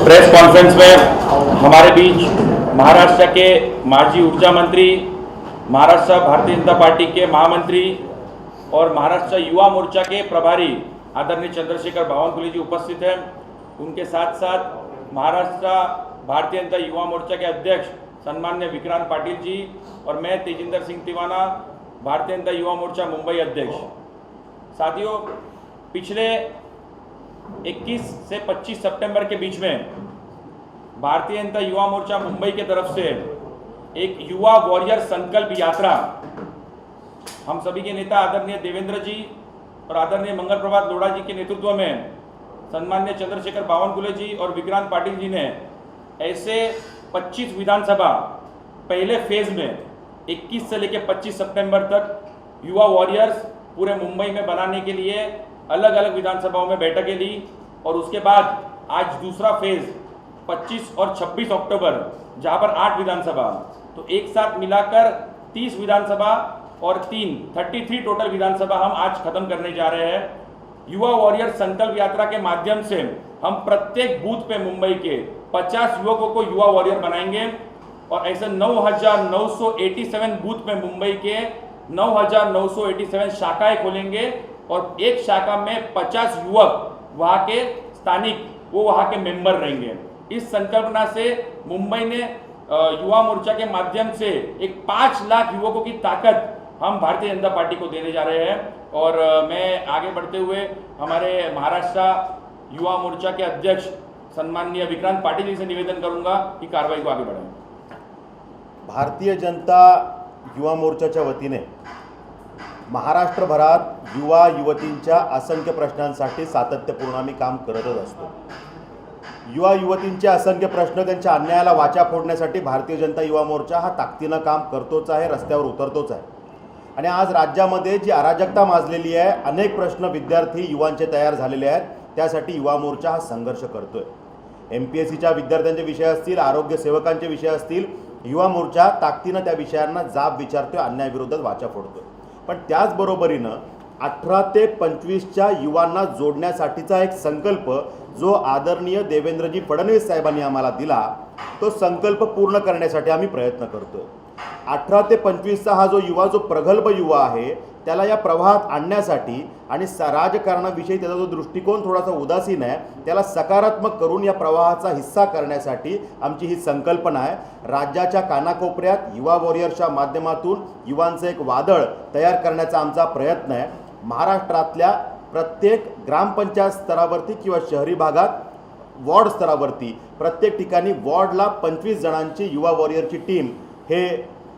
Press conference में हमारे beach Maharashtra के माजी ऊर्जा मंत्री, महाराष्ट्र भारतीय जनता पार्टी के महामंत्री और महाराष्ट्र युवा मोर्चा के प्रभारी आदरणीय चंद्रशेखर बावनकुळे जी उपस्थित हैं। उनके साथ साथ महाराष्ट्र भारतीय जनता युवा मोर्चा के अध्यक्ष सम्मान्य विक्रांत पाटिल जी और मैं तेजिंदर सिंह तिवाना, भारतीय जनता युवा मोर्चा मुंबई अध्यक्ष। साथियों, पिछले 21 से 25 सितंबर के बीच में भारतीय जनता युवा मोर्चा मुंबई के तरफ से एक युवा वॉरियर संकल्प यात्रा हम सभी के नेता आदरणीय देवेंद्र जी और आदरणीय मंगल प्रभात लोढ़ा जी के नेतृत्व में सम्मान्य चंद्रशेखर बावनकुळे जी और विक्रांत पाटिल जी ने ऐसे 25 विधानसभा पहले फेज में 21 से लेकर 25 सितंबर तक युवा वॉरियर्स पूरे मुंबई में बनाने के लिए अलग अलग विधानसभाओं में बैठकें ली और उसके बाद आज दूसरा फेज 25 और 26 अक्टूबर जहां पर 8 विधानसभा, तो एक साथ मिलाकर 30 विधानसभा और 33 टोटल विधानसभा हम आज खत्म करने जा रहे हैं। युवा वॉरियर संकल्प यात्रा के माध्यम से हम प्रत्येक बूथ पे मुंबई के 50 युवकों को युवा वॉरियर बनाएंगे और ऐसे 9,987 बूथ में मुंबई के 9,987 शाखाएं खोलेंगे और एक शाखा में 50 युवक वहां के स्थानिक वो वहां के मेंबर रहेंगे। इस संकल्पना से मुंबई ने युवा मोर्चा के माध्यम से एक 5 लाख युवकों की ताकत हम भारतीय जनता पार्टी को देने जा रहे हैं। और मैं आगे बढ़ते हुए हमारे महाराष्ट्र युवा मोर्चा के अध्यक्ष सम्माननीय विक्रांत पाटिल जी से निवेदन करूंगा कि कार्रवाई को आगे बढ़ाएं। भारतीय जनता युवा मोर्चाच्या वतीने महाराष्ट्रभरात युवा युवतींच्या असंख्य प्रश्नांसाठी सातत्यपूर्ण आम्ही काम करतच असतो। युवा युवतींचे असंख्य प्रश्न, त्यांच्या अन्यायाला वाचा फोडण्यासाठी भारतीय जनता युवा मोर्चा हा ताकदीनं काम करतोच आहे, रस्त्यावर उतरतोच आहे। आणि आज राज्यामध्ये जी अराजकता माजलेली आहे, अनेक प्रश्न विद्यार्थी युवांचे तयार झालेले आहेत, त्यासाठी युवा मोर्चा हा संघर्ष करतोय। MPSCच्या विद्यार्थ्यांचे विषय असतील, आरोग्य सेवकांचे विषय असतील, युवा मोर्चा ताकदीनं त्या विषयांना जाब विचारतोय, अन्यायाविरोधात वाचा फोडतोय। पण त्याचबरोबरीनं 18 ते 25च्या युवांना जोडण्यासाठीचा एक संकल्प जो आदरणीय देवेंद्रजी फडणवीस साहेबांनी आम्हाला दिला, तो संकल्प पूर्ण करण्यासाठी आम्ही प्रयत्न करतोय। 18 ते 25चा हा जो युवा, जो प्रगल्भ युवा आहे, त्याला या प्रवाहात आणण्यासाठी आणि राजकारणाविषयी त्याचा जो दृष्टिकोन थोडासा उदासीन आहे, त्याला सकारात्मक करून या प्रवाहाचा हिस्सा करण्यासाठी आमची ही संकल्पना आहे। राज्याच्या कानाकोपऱ्यात युवा वॉरियर्सच्या माध्यमातून युवांचं एक वादळ तयार करण्याचा आमचा प्रयत्न आहे। महाराष्ट्रातल्या प्रत्येक ग्रामपंचायत स्तरावरती किंवा शहरी भागात वॉर्ड स्तरावरती प्रत्येक ठिकाणी वॉर्डला 25 जणांची युवा वॉरियरची टीम हे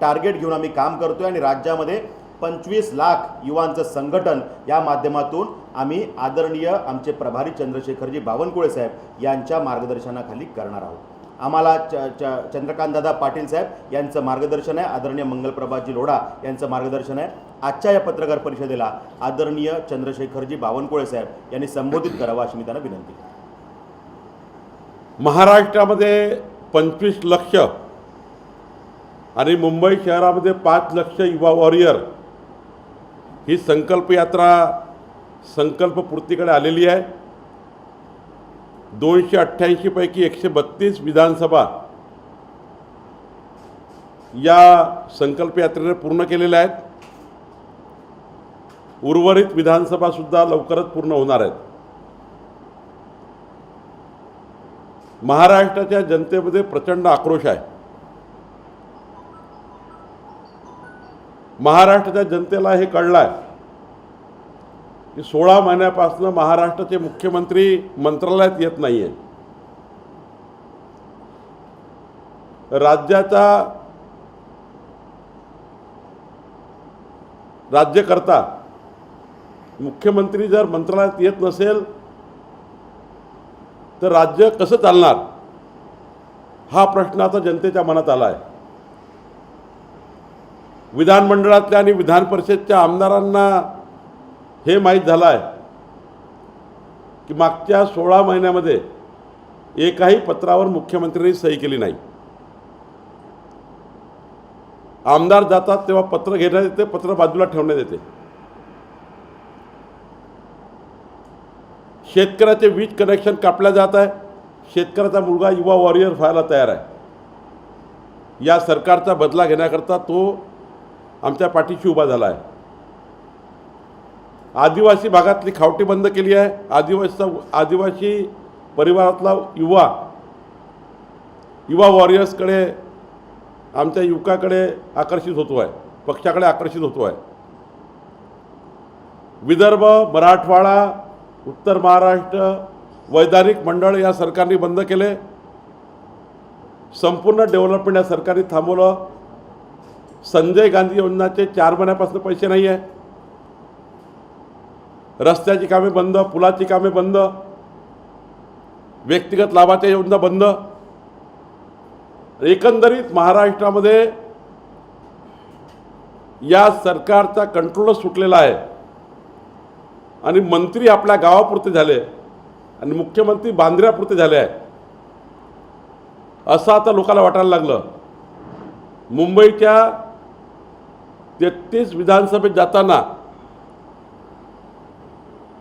टार्गेट घेऊन आम्ही काम करतोय आणि राज्यामध्ये 25 लाख युवांचं संघटन या माध्यमातून आम्ही आदरणीय आमचे प्रभारी चंद्रशेखरजी बावनकुळे साहेब यांच्या मार्गदर्शनाखाली करणार आहोत। आम्हाला चंद्रकांतदादा पाटील साहेब यांचं मार्गदर्शन आहे, आदरणीय मंगल प्रभातजी लोढा यांचं मार्गदर्शन आहे। आजच्या या पत्रकार परिषदेला आदरणीय चंद्रशेखरजी बावनकुळे साहेब यांनी संबोधित करावं अशी मी त्यांना विनंती करतो। महाराष्ट्रामध्ये 25 लक्ष आणि मुंबई शहरामध्ये 5 लक्ष युवा वॉरियर ही संकल्प यात्रा संकल्पपूर्तीकडे आलेली आहे। 288 पैकी 132 विधानसभा या संकल्प यात्रेने पूर्ण केलेल्या आहेत। उर्वरित विधानसभा सुद्धा लवकरच पूर्ण होणार आहेत। महाराष्ट्राच्या जनतेमध्ये प्रचंड आक्रोश आहे। महाराष्ट्राच्या जनतेला हे कळलं आहे की 16 महिन्यापासून महाराष्ट्राचे मुख्यमंत्री मंत्रालयात येत नाही आहे। राज्यकर्ता मुख्यमंत्री जर मंत्रालयात येत नसेल तर राज्य कसं चालणार, हा प्रश्न आता जनतेच्या मनात आला आहे। विधानमंडळातल्या आणि विधान परिषदेच्या आमदारांना हे माहीत झालं आहे की मागच्या 16 महिन्यामध्ये एकाही पत्रावर मुख्यमंत्र्यांनी सही केली नाही। आमदार जातात तेव्हा पत्र घेण्यात येते, पत्र बाजूला ठेवण्यात येते। शेतकऱ्याचे वीज कनेक्शन कापल्या जात आहे, शेतकऱ्याचा मुलगा युवा वॉरियर व्हायला तयार आहे। या सरकारचा बदला घेण्याकरता तो आमच्या पाठीशी उभा झाला आहे। आदिवासी भागातली खावटी बंद केली आहे। आदिवासी परिवारातला युवा वॉरियर्सकडे, आमच्या युवकाकडे आकर्षित होतो आहे, पक्षाकडे आकर्षित होतो आहे। विदर्भ, मराठवाडा, उत्तर महाराष्ट्र वैधानिक मंडळ या सरकारने बंद केले। संपूर्ण डेव्हलपमेंट या सरकारने थांबवलं। संजय गांधी योजनाचे 4 महिन्यापासून पैसे नाही आहे। रस्त्याची कामे बंद, पुलाची कामे बंद, व्यक्तिगत लाभाच्या योजना बंद। एकंदरीत महाराष्ट्रामध्ये या सरकारचा कंट्रोल सुटलेला आहे आणि मंत्री आपल्या गावापुरते झाले आणि मुख्यमंत्री बांद्र्यापुरते झाले आहे असं आता लोकांना वाटायला लागलं। मुंबईच्या 33 विधानसभेत जाताना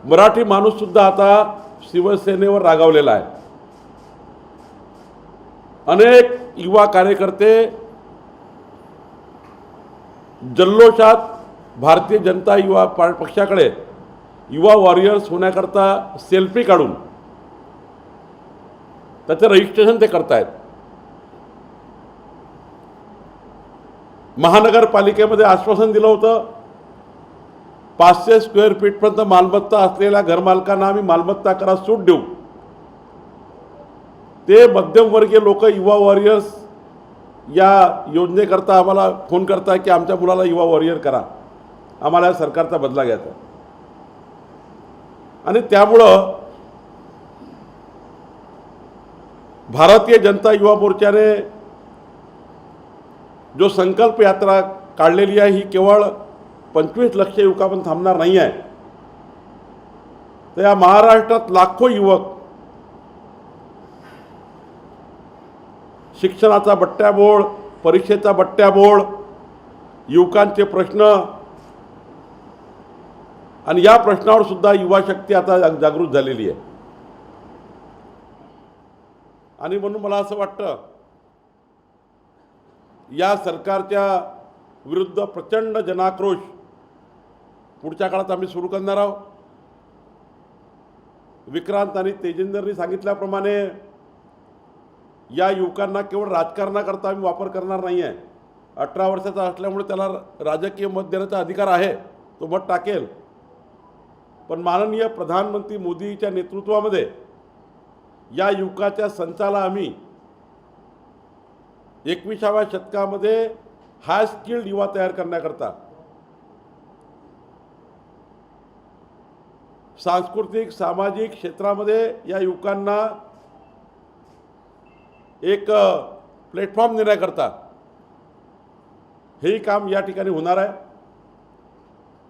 मराठी माणूससुद्धा आता शिवसेनेवर रागावलेला आहे। अनेक युवा कार्यकर्ते जल्लोषात भारतीय जनता युवा पक्षाकडे युवा वॉरियर्स होण्याकरता सेल्फी काढून त्याचं रजिस्ट्रेशन ते करतायत। महानगरपालिकेमध्ये आश्वासन दिलं होतं 500 स्क्वेअर फीटपर्यंत मालमत्ता असलेल्या घरमालकांना आम्ही मालमत्ता करा सूट देऊ। ते मध्यमवर्गीय लोक युवा वॉरियर्स या योजनेकरता आम्हाला फोन करताय की आमच्या मुलाला युवा वॉरियर करा, आम्हाला या सरकारचा बदला घ्यायचा। आणि त्यामुळं भारतीय जनता युवा मोर्चाने जो संकल्प यात्रा काढलेली आहे ही केवळ 25 लाख युवकांपर्यंत थांबणार नाही आहे, तर या महाराष्ट्रात लाखो युवक शिक्षणाचा बट्ट्याबोळ, परीक्षेचा बट्ट्याबोळ, युवकांचे प्रश्न आणि या प्रश्नावर सुद्धा युवा शक्ती आता जागृत झालेली आहे। आणि म्हणून मला असं वाटतं या सरकारच्या विरुद्ध प्रचंड जनाक्रोश पुढच्या काळात आम्ही सुरू करणार आहोत। विक्रांत आणि तेजेंदरनी सांगितल्याप्रमाणे या युवकांना केवळ राजकारणाकरता आम्ही वापर करणार नाही आहे। 18 वर्षाचा असल्यामुळे त्याला राजकीय मत देण्याचा अधिकार आहे, तो मत टाकेल। पण माननीय प्रधानमंत्री मोदीच्या नेतृत्वामध्ये या युवकाच्या संचाला आम्ही 21व्या शतकामध्ये हाय स्किल्ड युवा तयार करण्याकरता सांस्कृतिक सामाजिक क्षेत्रामध्ये या युवकांना एक प्लॅटफॉर्म देण्याकरता हेही काम या ठिकाणी होणार आहे।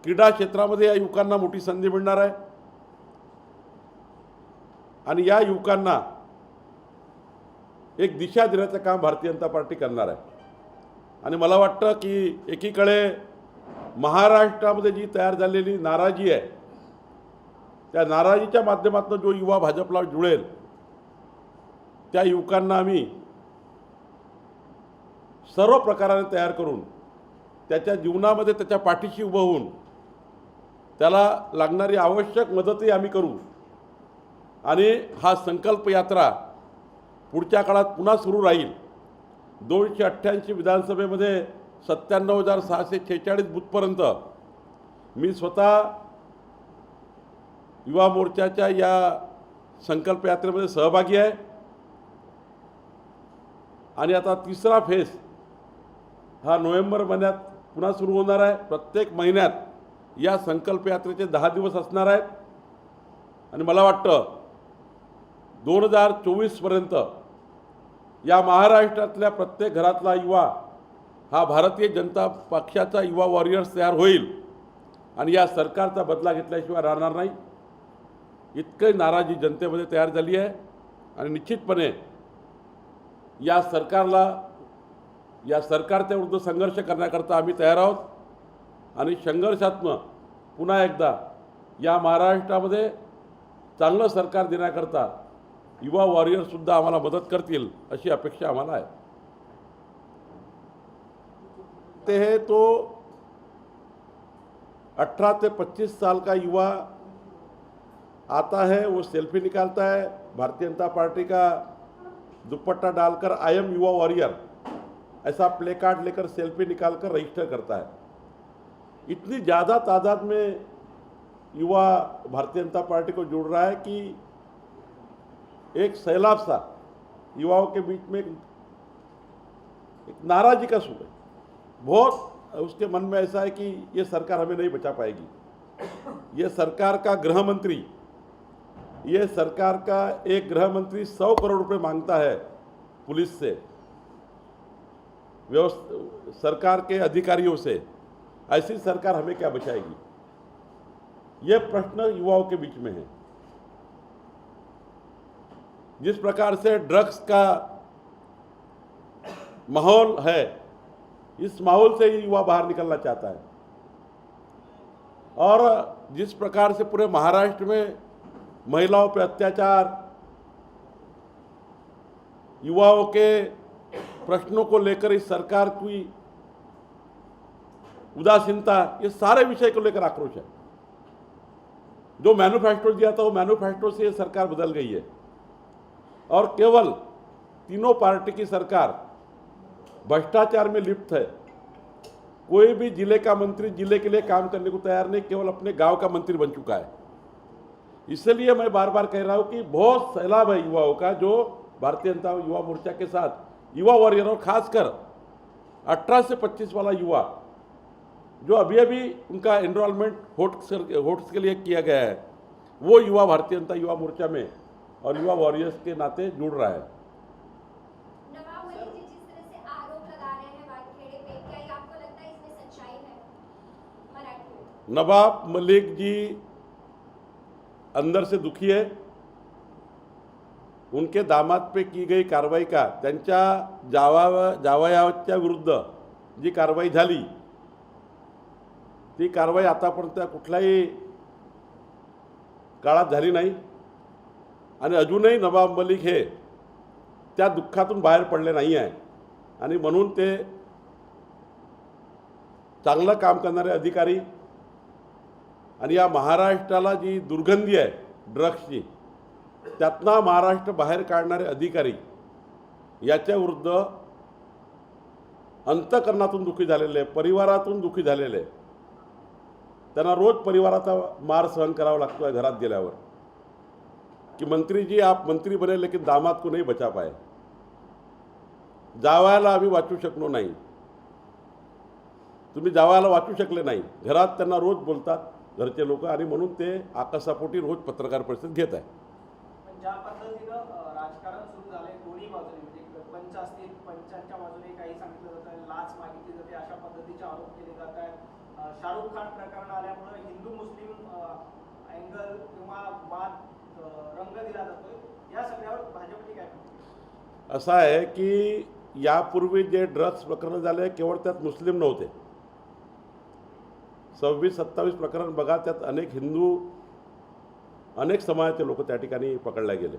क्रीडा क्षेत्रामध्ये या युवकांना मोठी संधी मिळणार आहे आणि या युवकांना एक दिशा देण्याचं काम भारतीय जनता पार्टी करणार आहे। आणि मला वाटतं की एकीकडे महाराष्ट्रामध्ये जी तयार झालेली नाराजी आहे त्या नाराजीच्या माध्यमातून जो युवा भाजपला जुळेल त्या युवकांना आम्ही सर्व प्रकाराने तयार करून त्याच्या जीवनामध्ये त्याच्या पाठीशी उभं होऊन त्याला लागणारी आवश्यक मदतही आम्ही करू। आणि हा संकल्प यात्रा पुढच्या काळात पुन्हा सुरू राहील। 288 विधानसभेमध्ये 97,646 बूथपर्यंत मी स्वतः युवा मोर्चाच्या या संकल्प यात्रेमध्ये सहभागी आहे। आणि आता तिसरा फेज हा नोव्हेंबर महिन्यात पुन्हा सुरू होणार आहे। प्रत्येक महिन्यात या संकल्प यात्रेचे 10 दिवस असणार आहेत आणि मला वाटतं 2024 पर्यंत या महाराष्ट्रातल्या प्रत्येक घरातला युवा हा भारतीय जनता पक्षाचा युवा वॉरियर्स तयार होईल आणि या सरकारचा बदला घेतल्याशिवाय राहणार नाही। इतकी नाराजी जनतेमध्ये तयार झाली आहे आणि निश्चितपणे या सरकारच्या विरुद्ध संघर्ष करण्याकरता आम्ही तयार आहोत। आणि संघर्षात्मक पुन्हा एकदा या महाराष्ट्रामध्ये चांगलं सरकार देण्याकरता युवा वॉरियरसुद्धा आम्हाला मदत करतील अशी अपेक्षा आम्हाला आहे. ते है तो 18 से 25 साल का युवा आता है, वो सेल्फी निकालता है, भारतीय जनता पार्टी का दुपट्टा डालकर आई एम युवा वॉरियर ऐसा प्ले कार्ड लेकर सेल्फी निकालकर रजिस्टर करता है. इतनी ज़्यादा तादाद में युवा भारतीय जनता पार्टी को जुड़ रहा है कि एक सैलाब सा युवाओं के बीच में एक नाराज़गी का सूर है. बहुत उसके मन में ऐसा है कि ये सरकार हमें नहीं बचा पाएगी. ये सरकार का गृह मंत्री, ये सरकार का एक गृह मंत्री 100 करोड़ रुपए मांगता है पुलिस से, सरकार के अधिकारियों से. ऐसी सरकार हमें क्या बचाएगी? ये प्रश्न युवाओं के बीच में है. जिस प्रकार से ड्रग्स का माहौल है, इस माहौल से ही युवा बाहर निकलना चाहता है. और जिस प्रकार से पूरे महाराष्ट्र में महिलाओं पर अत्याचार, युवाओं के प्रश्नों को लेकर इस सरकार की उदासीनता, ये सारे विषय को लेकर आक्रोश है. जो मैनिफेस्टो दिया था वो मैनिफेस्टो से ये सरकार बदल गई है और केवल तीनों पार्टी की सरकार भ्रष्टाचार में लिप्त है. कोई भी जिले का मंत्री जिले के लिए काम करने को तैयार नहीं, केवल अपने गांव का मंत्री बन चुका है. इसलिए मैं बार बार कह रहा हूं कि बहुत सैलाब है युवाओं का जो भारतीय जनता युवा मोर्चा के साथ युवा वॉरियर, और खासकर 18 से 25 वाला युवा जो अभी अभी उनका एनरोलमेंट होट्स के लिए किया गया है, वो युवा भारतीय जनता युवा मोर्चा में और युवा वॉरियर्स के नाते जुड़ रहा है. नवाब मलिक जी जिस तरह से आरोप लगा रहे हैं वानखेड़े पे, क्या ये आपको लगता है इसमें सच्चाई है? मराठी में नवाब मलिक जी अंदर से दुखी है. उनके दामाद पे की गई कारवाई का, त्यांच्या जावयाच्या विरुद्ध जी कारवाई झाली ती कारवाई आतापर्यंत कुठल्याही काळात झाली नाही. आणि अजूनही नवाब मलिक हे त्या दुःखातून बाहेर पडले नाही आहे. आणि म्हणून ते चांगलं काम करणारे अधिकारी आणि या महाराष्ट्राला जी दुर्गंधी आहे ड्रग्सची, त्यातनं महाराष्ट्र बाहेर काढणारे अधिकारी याच्या विरुद्ध अंतःकरणातून दुःखी झालेले, परिवारातून दुःखी झालेले, त्यांना रोज परिवाराचा मार सहन करावा लागतो आहे घरात गेल्यावर कि मंत्री जी आप मंत्री बने लेकिन दामाद को नहीं बचा पाए. जावयाला आम्ही वाचू शकलो नाही, तुम्ही जावयाला वाचू शकले नाही. घरात त्यांना रोज बोलतात घरचे लोक, आणि म्हणून ते आकाशापोटी रोज पत्रकार परिषद घेत आहे. पण ज्या पद्धतीनं राजकारण सुरू झालंय दोन्ही बाजूने, म्हणजे पंच असतील, पंचांच्या बाजूने काही सांगितलं जातं, लाच मागितली जाते, अशा पद्धतीचे आरोप केले जात आहेत. शाहरुख खान प्रकरण आल्यामुळे हिंदू मुस्लिम अँगल किंवा वाद रंग दिला जातोय. या सगळ्यावर भाजपने काय म्हणते? असं आहे की यापूर्वी जे ड्रग्स प्रकरण झाले केवळ त्यात मुस्लिम नव्हते. 26-27 प्रकरण बघा, त्यात अनेक हिंदू, अनेक समाजाचे लोक त्या ठिकाणी पकडले गेले.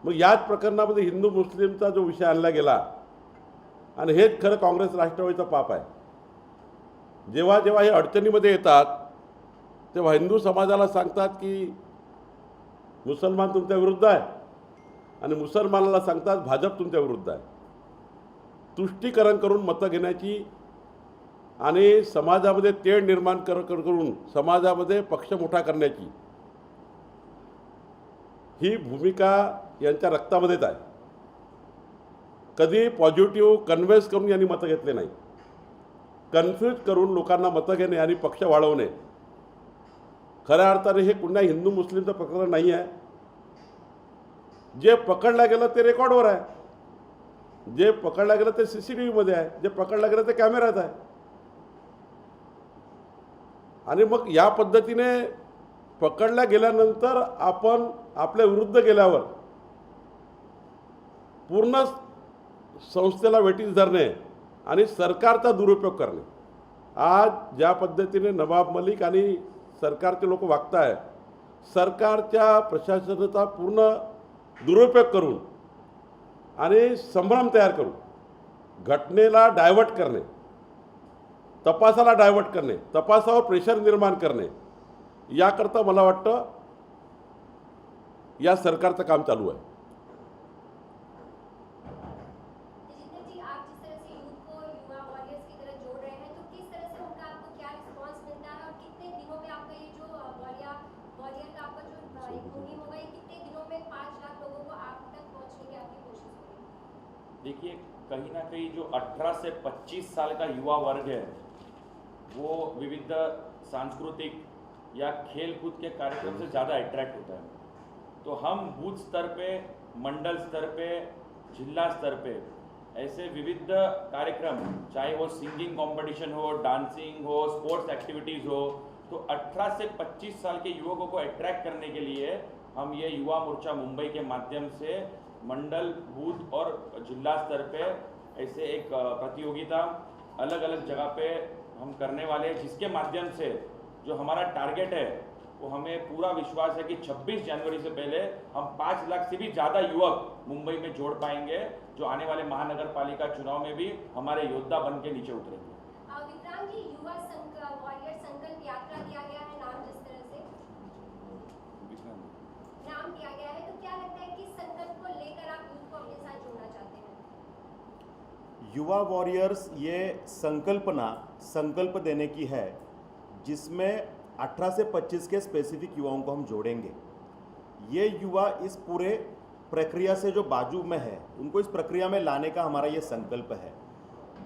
मग याच प्रकरणामध्ये हिंदू मुस्लिमचा जो विषय आणला गेला, आणि हेच खरं काँग्रेस राष्ट्रवादीचं पाप आहे. जेव्हा जेव्हा हे अडचणीमध्ये येतात तेव्हा हिंदू समाजाला सांगतात की मुसलमान तुमच्या विरुद्ध आहे, आणि मुसलमानाला सांगतात भाजप तुमच्या विरुद्ध आहे. तुष्टीकरण करून मतं घेण्याची आणि समाजामध्ये तेढ निर्माण करून समाजामध्ये पक्ष मोठा करण्याची ही भूमिका यांच्या रक्तामध्येच आहे. कधी पॉझिटिव्ह कन्व्हेन्स करून यांनी मतं घेतले नाही. कन्फ्यूज करून लोकांना मतं घेणे आणि पक्ष वाढवणे, खऱ्या अर्थाने हे पुन्हा हिंदू मुस्लिमचं प्रकरण नाही आहे. जे पकडलं गेलं ते रेकॉर्डवर आहे, जे पकडलं गेलं ते CCTVमध्ये आहे, जे पकडलं गेलं ते कॅमेऱ्यात आहे. आणि मग या पद्धतीने पकडल्या गेल्यानंतर आपण आपल्या विरुद्ध गेल्यावर पूर्ण संस्थेला वेठीस धरणे आणि सरकारचा दुरुपयोग करणे. आज ज्या पद्धतीने नवाब मलिक आणि सरकारचे लोक वागत आहे, सरकारच्या प्रशासनाचा पूर्ण दुरुपयोग करून आणि संभ्रम तयार करून घटनेला डायव्हर्ट करणे, तपासाला डायव्हर्ट करणे, तपासावर प्रेशर निर्माण करणे, याकरता मला वाटतं या सरकारचं काम चालू आहे. जितेंद्र जी, आप जिस तरह से यूथ को युवा वॉरियर्स की तरह जोड़ रहे हैं, तो किस तरह से उनका आपको क्या रिस्पांस मिलता है और कितने दिनों में आपका ये जो वॉरियर का आपका जो एक मुहिम होगा, ये कितने दिनों में 5 लाख लोगों को आप तक पहुंचने की आपकी कोशिश होगी? देखिए, कहीं ना कहीं जो 18 से 25 साल का युवा वर्ग है वो विविध सांस्कृतिक या खेल कूद के कार्यक्रम से ज़्यादा अट्रैक्ट होता है. तो हम बूथ स्तर पे, मंडल स्तर पे, जिला स्तर पे ऐसे विविध कार्यक्रम, चाहे वो सिंगिंग कंपटीशन हो, डांसिंग हो, स्पोर्ट्स एक्टिविटीज़ हो, तो 18 से 25 साल के युवकों को अट्रैक्ट करने के लिए हम ये युवा मोर्चा मुंबई के माध्यम से मंडल, बूथ और जिला स्तर पे ऐसे एक प्रतियोगिता अलग अलग जगह पे हम करने वाले हैं, जिसके माध्यम से जो हमारा टारगेट है वो हमें पूरा विश्वास है कि 26 जनवरी से पहले हम 5 लाख से भी ज़्यादा युवक मुंबई में जोड़ पाएंगे, जो आने वाले महानगर पालिका चुनाव में भी हमारे योद्धा बन के नीचे उतरेंगे. विक्रांत जी, युवा वॉरियर संकल्प यात्रा दिया गया है नाम, जिस तरह से नाम दिया गया है, तो क्या लगता है किस संकल्प को लेकर आप यूथ को अपने साथ जोड़ना चाहते हैं? युवा वॉरियर्स ये संकल्प देने की है, जिसमें 18 से 25 के स्पेसिफिक युवाओं को हम जोड़ेंगे. ये युवा इस पूरे प्रक्रिया से जो बाजू में है, उनको इस प्रक्रिया में लाने का हमारा ये संकल्प है.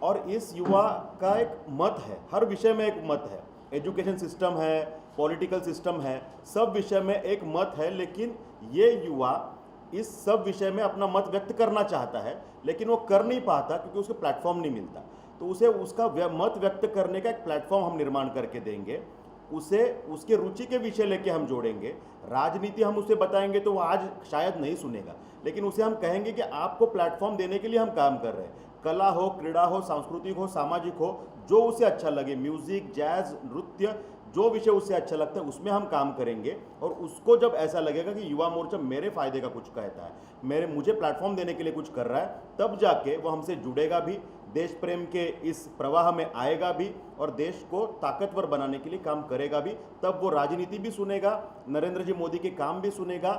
और इस युवा का एक मत है, हर विषय में एक मत है, एजुकेशन सिस्टम है, पॉलिटिकल सिस्टम है, सब विषय में एक मत है. लेकिन ये युवा इस सब विषय में अपना मत व्यक्त करना चाहता है, लेकिन वो कर नहीं पाता क्योंकि उसको प्लेटफॉर्म नहीं मिलता. तो उसे उसका मत व्यक्त करने का एक प्लेटफॉर्म हम निर्माण करके देंगे. उसे उसके रुचि के विषय लेके हम जोड़ेंगे. राजनीति हम उसे बताएंगे तो वो आज शायद नहीं सुनेगा, लेकिन उसे हम कहेंगे कि आपको प्लेटफॉर्म देने के लिए हम काम कर रहे हैं. कला हो, क्रीड़ा हो, सांस्कृतिक हो, सामाजिक हो, जो उसे अच्छा लगे, म्यूजिक, जैज, नृत्य, जो विषय उसे अच्छा लगता है उसमें हम काम करेंगे. और उसको जब ऐसा लगेगा कि युवा मोर्चा मेरे फायदे का कुछ कहता है, मुझे प्लेटफॉर्म देने के लिए कुछ कर रहा है, तब जाके वो हमसे जुड़ेगा भी, देश प्रेम के इस प्रवाह में आएगा भी और देश को ताकतवर बनाने के लिए काम करेगा भी. तब वो राजनीति भी सुनेगा, नरेंद्र जी मोदी के काम भी सुनेगा,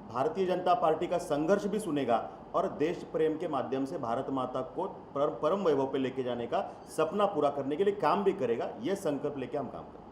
भारतीय जनता पार्टी का संघर्ष भी सुनेगा और देश प्रेम के माध्यम से भारत माता को परम वैभव पे लेके जाने का सपना पूरा करने के लिए काम भी करेगा. ये संकल्प लेके हम काम करेंगे.